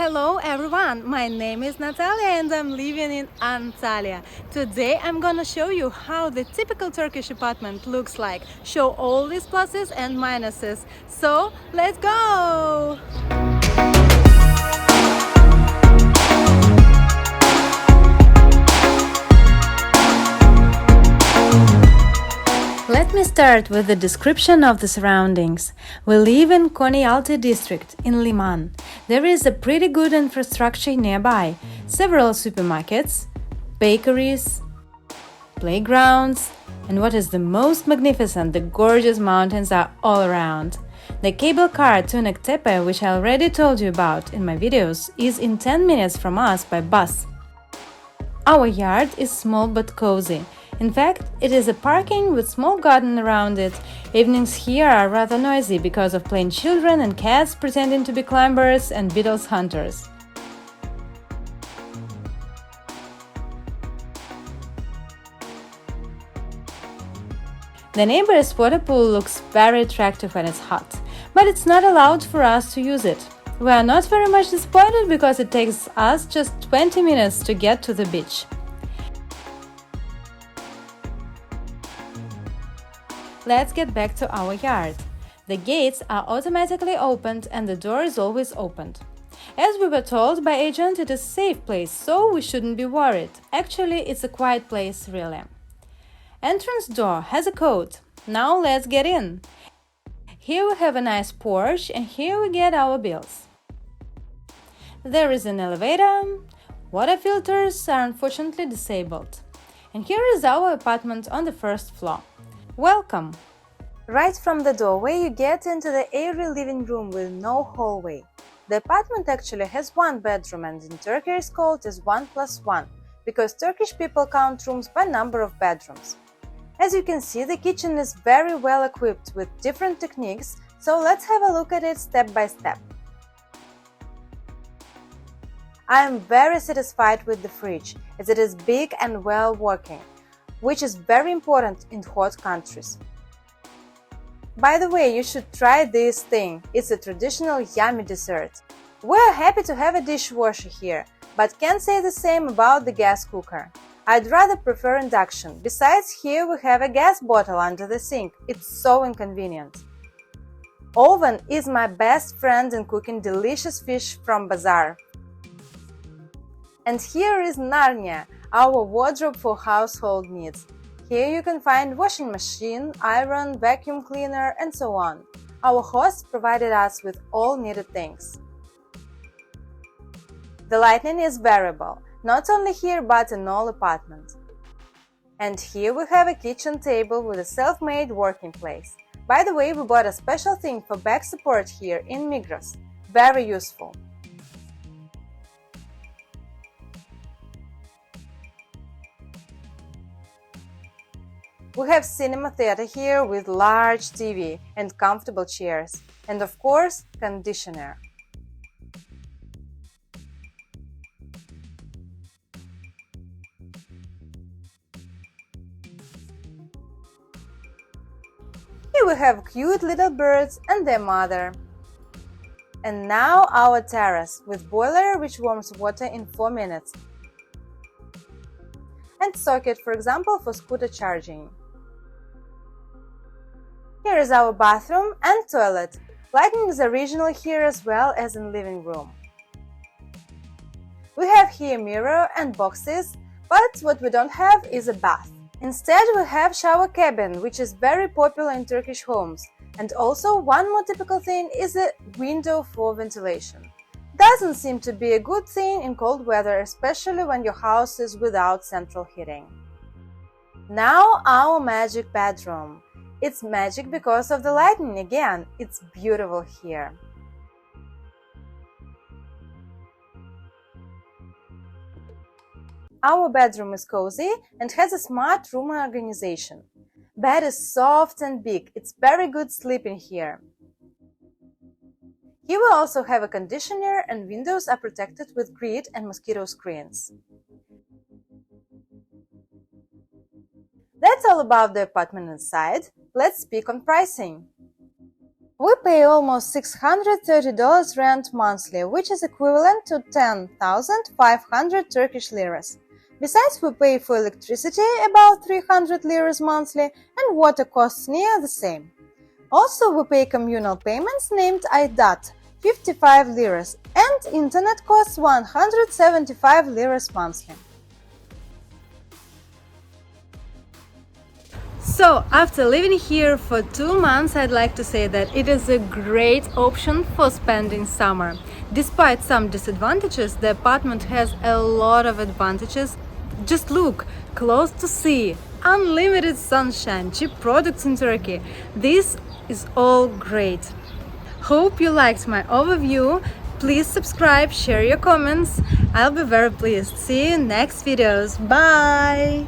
Hello everyone, my name is Natalia and I'm living in Antalya. Today I'm gonna show you how the typical Turkish apartment looks like, show all these pluses and minuses. So let's go! Let me start with the description of the surroundings. We live in Konyaalti district in Liman. There is a pretty good infrastructure nearby, several supermarkets, bakeries, playgrounds, and what is the most magnificent, the gorgeous mountains are all around. The cable car Tunek Tepe, which I already told you about in my videos, is in 10 minutes from us by bus. Our yard is small but cozy. In fact, it is a parking with small garden around it. Evenings here are rather noisy because of playing children and cats pretending to be climbers and beetles hunters. The neighbor's water pool looks very attractive when it's hot, but it's not allowed for us to use it. We are not very much disappointed because it takes us just 20 minutes to get to the beach. Let's get back to our yard. The gates are automatically opened and the door is always opened. As we were told by agent, it is a safe place, so we shouldn't be worried. Actually, it's a quiet place, really. Entrance door has a code. Now let's get in. Here we have a nice porch and here we get our bills. There is an elevator. Water filters are unfortunately disabled. And here is our apartment on the first floor. Welcome! Right from the doorway you get into the airy living room with no hallway. The apartment actually has one bedroom and in Turkey is called as 1+1 because Turkish people count rooms by number of bedrooms. As you can see, the kitchen is very well equipped with different techniques, so let's have a look at it step by step. I am very satisfied with the fridge as it is big and well working, which is very important in hot countries. By the way, you should try this thing. It's a traditional yummy dessert. We're happy to have a dishwasher here, but can't say the same about the gas cooker. I'd rather prefer induction. Besides, here we have a gas bottle under the sink. It's so inconvenient. Oven is my best friend in cooking delicious fish from bazaar. And here is Narnia, our wardrobe for household needs. Here you can find washing machine, iron, vacuum cleaner, and so on. Our host provided us with all needed things. The lighting is variable, not only here but in all apartments. And here we have a kitchen table with a self-made working place. By the way, we bought a special thing for back support here in Migros. Very useful. We have cinema theater here with large TV and comfortable chairs, and of course, conditioner. Here we have cute little birds and their mother. And now our terrace with boiler which warms water in 4 minutes. And socket, for example, for scooter charging. Here is our bathroom and toilet. Lighting is original here as well as in living room. We have here mirror and boxes, but what we don't have is a bath. Instead, we have shower cabin, which is very popular in Turkish homes. And also, one more typical thing is a window for ventilation. Doesn't seem to be a good thing in cold weather, especially when your house is without central heating. Now our magic bedroom. It's magic because of the lighting again. It's beautiful here. Our bedroom is cozy and has a smart room organization. Bed is soft and big. It's very good sleeping here. Here we also have a conditioner and windows are protected with grid and mosquito screens. That's all about the apartment inside. Let's speak on pricing. We pay almost $630 rent monthly, which is equivalent to 10,500 Turkish liras. Besides, we pay for electricity about 300 liras monthly and water costs near the same. Also, we pay communal payments named Aidat, 55 liras, and internet costs 175 liras monthly. So, after living here for 2 months, I'd like to say that it is a great option for spending summer. Despite some disadvantages, the apartment has a lot of advantages. Just look, close to sea, unlimited sunshine, cheap products in Turkey. This is all great. Hope you liked my overview. Please subscribe, share your comments. I'll be very pleased. See you in next videos. Bye!